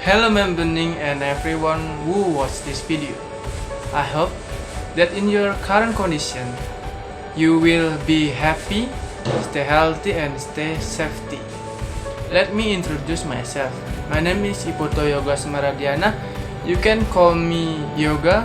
Hello Membening and everyone who watched this video. I hope that in your current condition, you will be happy, stay healthy and stay safety. Let me introduce myself. My name is Ipoto Yoga Semaradiana. You can call me Yoga.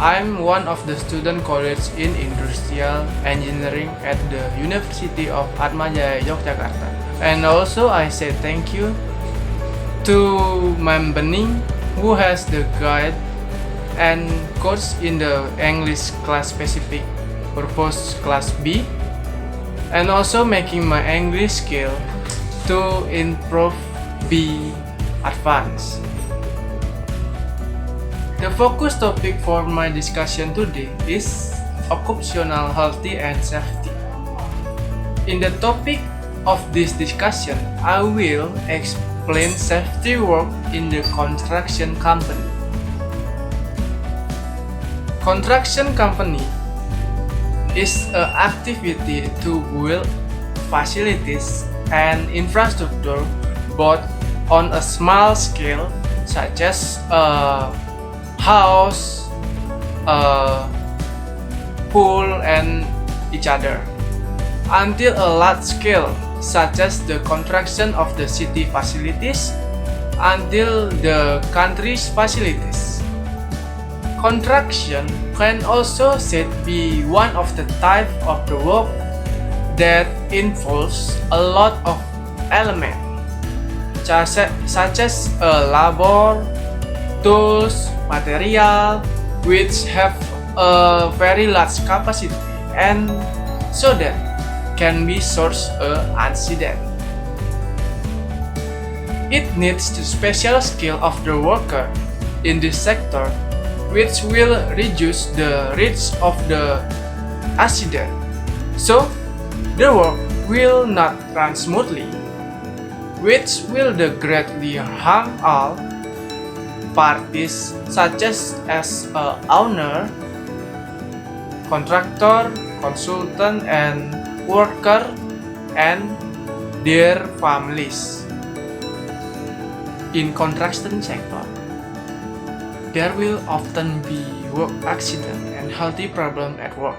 I'm one of the student college in Industrial Engineering at the University of Atmajaya Yogyakarta. And also I say thank you to Membening who has the guide and coach in the English class specific purpose class B, and also making my English skill to improve be advanced. The focus topic for my discussion today is occupational health and safety. In the topic of this discussion, I will explain safety work in the construction company. Construction company is an activity to build facilities and infrastructure both on a small scale such as a house, a pool and each other, until a large scale such as the construction of the city facilities until the country's facilities. Construction can also said be one of the type of the work that involves a lot of elements such as labor, tools, material which have a very large capacity and so that can be source an accident. It needs the special skill of the worker in this sector which will reduce the risk of the accident, so the work will not run smoothly, which will greatly harm all parties such as a owner, contractor, consultant and worker and their families. In construction sector, there will often be work accident and health problem at work.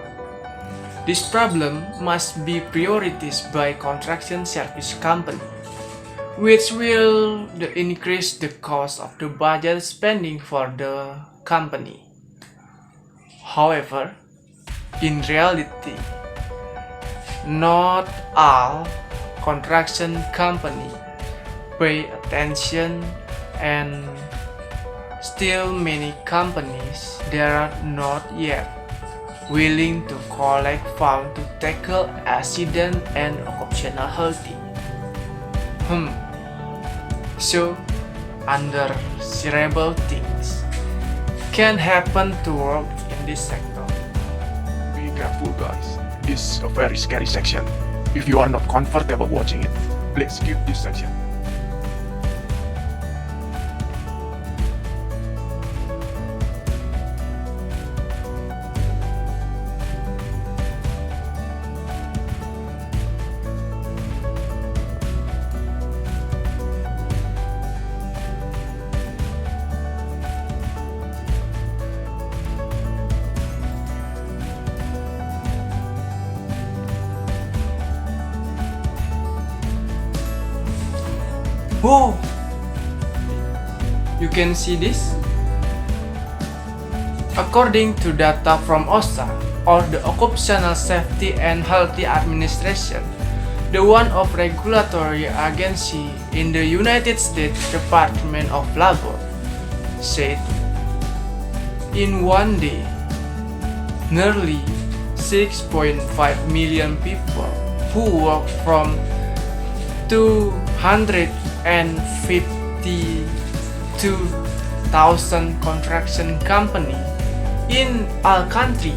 This problem must be prioritized by construction service company, which will increase the cost of the budget spending for the company. However, in reality, not all construction company pay attention, and still many companies there are not yet willing to collect funds to tackle accident and occupational health. So, undesirable things can happen to work in this sector. Be careful guys, this is a very scary section. If you are not comfortable watching it, please skip this section. Oh, you can see this? According to data from OSHA, or the Occupational Safety and Health Administration, the one of regulatory agency in the United States Department of Labor, said in one day, nearly 6.5 million people who work from 252,000 construction company in our country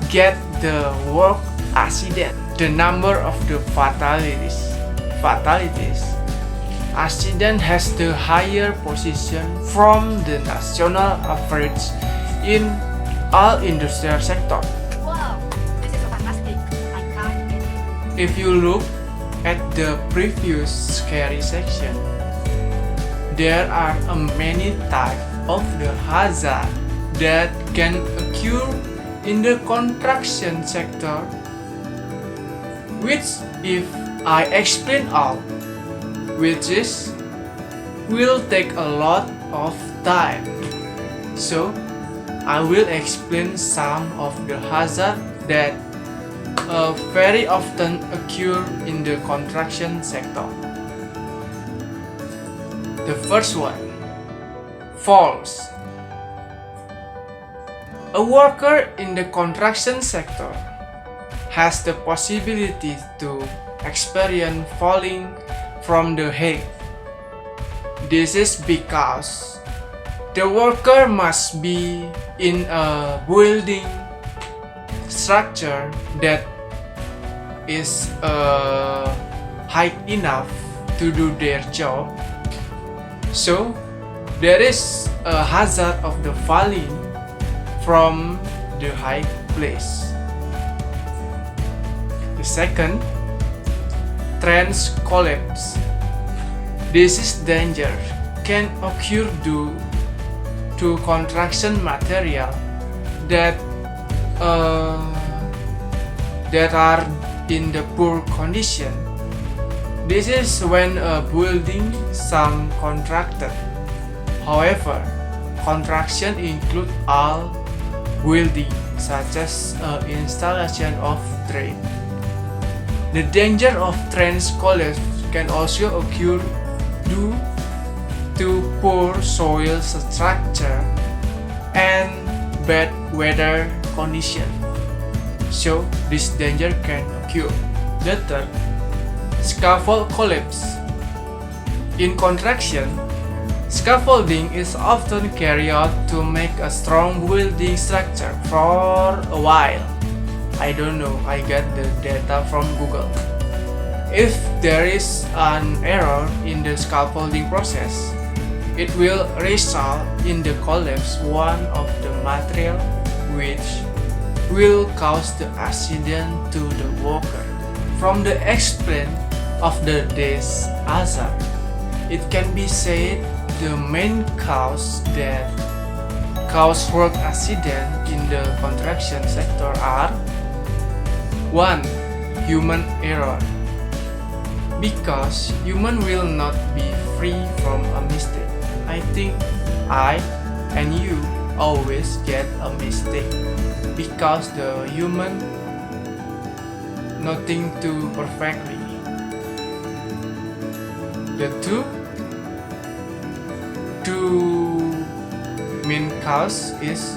get the work accident. The number of the fatalities accident has the higher position from the national average in all industrial sector. Wow, this is so fantastic. I can't get it. If you look at the previous scary section, there are many types of the hazard that can occur in the construction sector, which if I explain all, which is will take a lot of time. So I will explain some of the hazard that very often occur in the construction sector. The first one, falls. A worker in the construction sector has the possibility to experience falling from the height. This is because the worker must be in a building structure that is high enough to do their job. So there is a hazard of the falling from the high place. The second, trench collapse. This is danger can occur due to construction material that are in the poor condition. This is when a building some contracted. However, construction include all building such as installation of drain. The danger of trench collapse can also occur due to poor soil structure and bad weather condition. So this danger can occur. The third, scaffold collapse. In construction, scaffolding is often carried out to make a strong building structure for a while. I don't know, I got the data from Google. If there is an error in the scaffolding process, it will result in the collapse one of the material, which will cause the accident to the worker. From the explain of the day's hazard, it can be said the main cause that cause work accident in the construction sector are 1. Human error. Because human will not be free from a mistake. I think I and you always get a mistake because the human nothing do perfectly. The two main cause is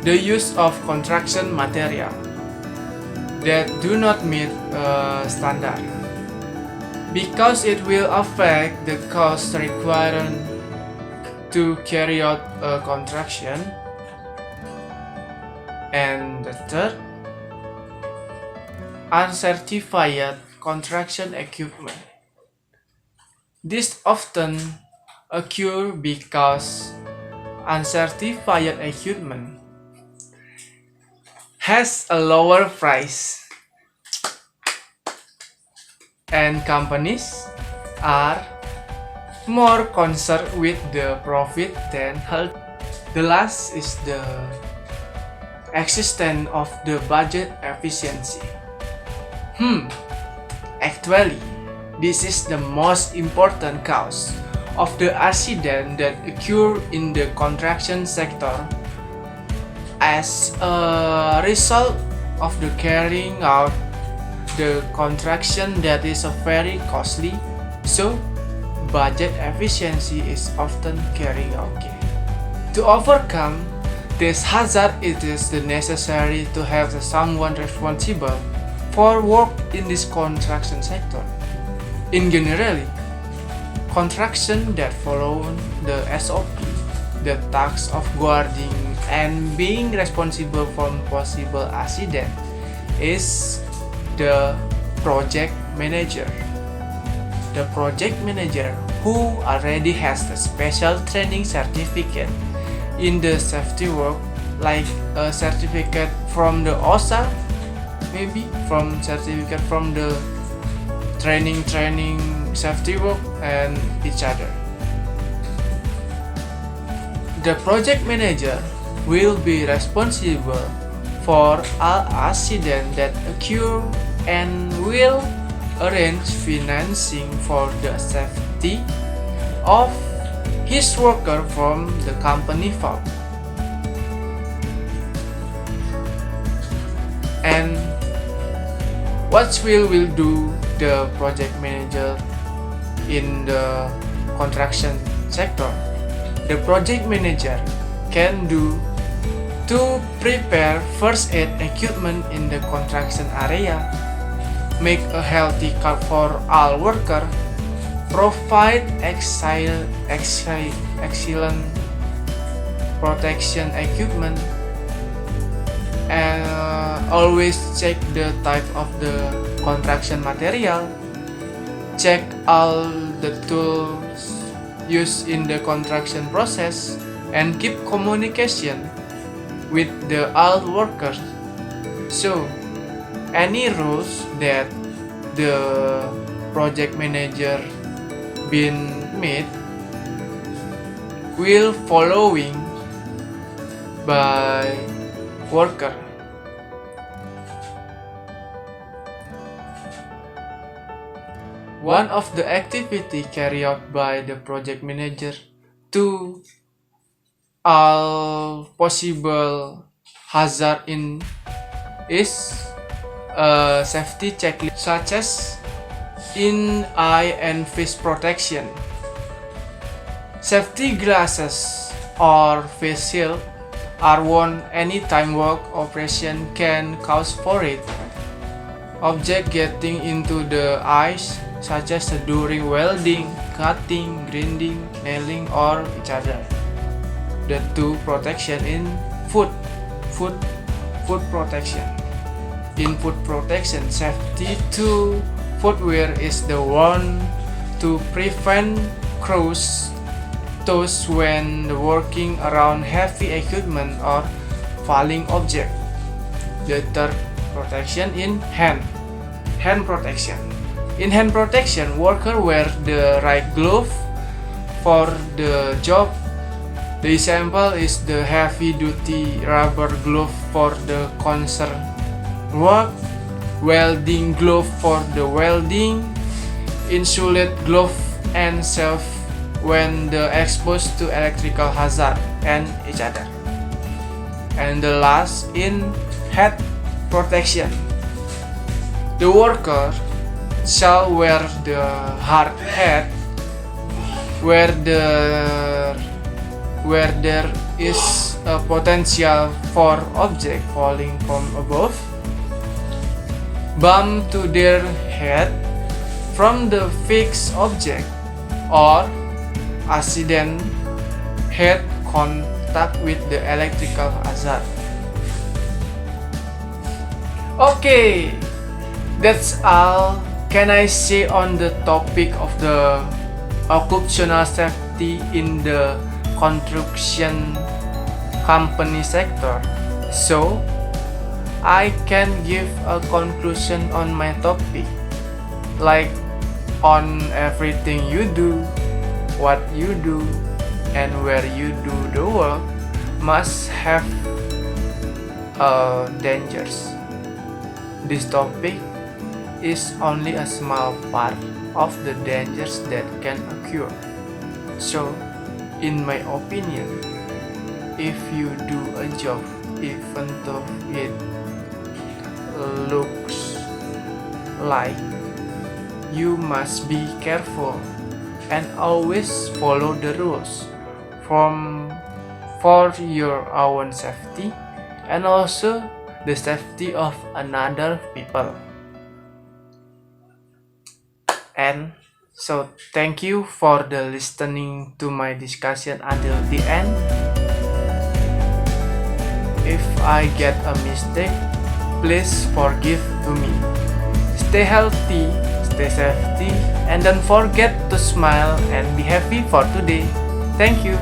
the use of construction material that do not meet standard, because it will affect the cost required to carry out a construction. And the third, uncertified construction equipment. This often occur because uncertified equipment has a lower price and companies are more concerned with the profit than health. The last is the existence of the budget efficiency. Actually, this is the most important cause of the accident that occur in the construction sector as a result of the carrying out the construction that is very costly. So budget efficiency is often carried out. To overcome this hazard, it is necessary to have someone responsible for work in this construction sector. In general, construction that follow the SOP, the task of guarding and being responsible for possible accident, is the project manager. The project manager who already has the special training certificate in the safety work, like a certificate from the OSHA, maybe from certificate from the training safety work and each other. The project manager will be responsible for all accidents that occur and will arrange financing for the safety of his worker from the company fund. And what will do the project manager in the construction sector? The project manager can do to prepare first aid equipment in the construction area, make a healthy cut for all workers, provide excellent protection equipment, and always check the type of the construction material, check all the tools used in the construction process, and keep communication with the all workers. So any rules that the project manager been made will following by worker. One of the activity carried out by the project manager to all possible hazard in is a safety checklist, such as in eye and face protection, safety glasses or face shield are worn anytime work operation can cause for it. Object getting into the eyes, such as during welding, cutting, grinding, nailing, or each other. The two protection in foot protection. In foot protection, safety to footwear is the one to prevent crossed toes when working around heavy equipment or falling object. The third protection in hand protection. In hand protection, worker wear the right glove for the job. The example is the heavy-duty rubber glove for the concerned work, welding glove for the welding, insulate glove and safe when the exposed to electrical hazard and each other. And the last in head protection. The worker shall wear the hard hat where there is a potential for object falling from above, bump to their head from the fixed object, or accident head contact with the electrical hazard. Okay, that's all can I say on the topic of the occupational safety in the construction company sector. So I can give a conclusion on my topic, like on everything you do, what you do, and where you do the work must have dangers. This topic is only a small part of the dangers that can occur. So, in my opinion, if you do a job, even though it looks like, you must be careful and always follow the rules for your own safety and also the safety of another people. And so thank you for the listening to my discussion until the end. If I get a mistake, please forgive to me. Stay healthy, stay safety, and don't forget to smile and be happy for today. Thank you.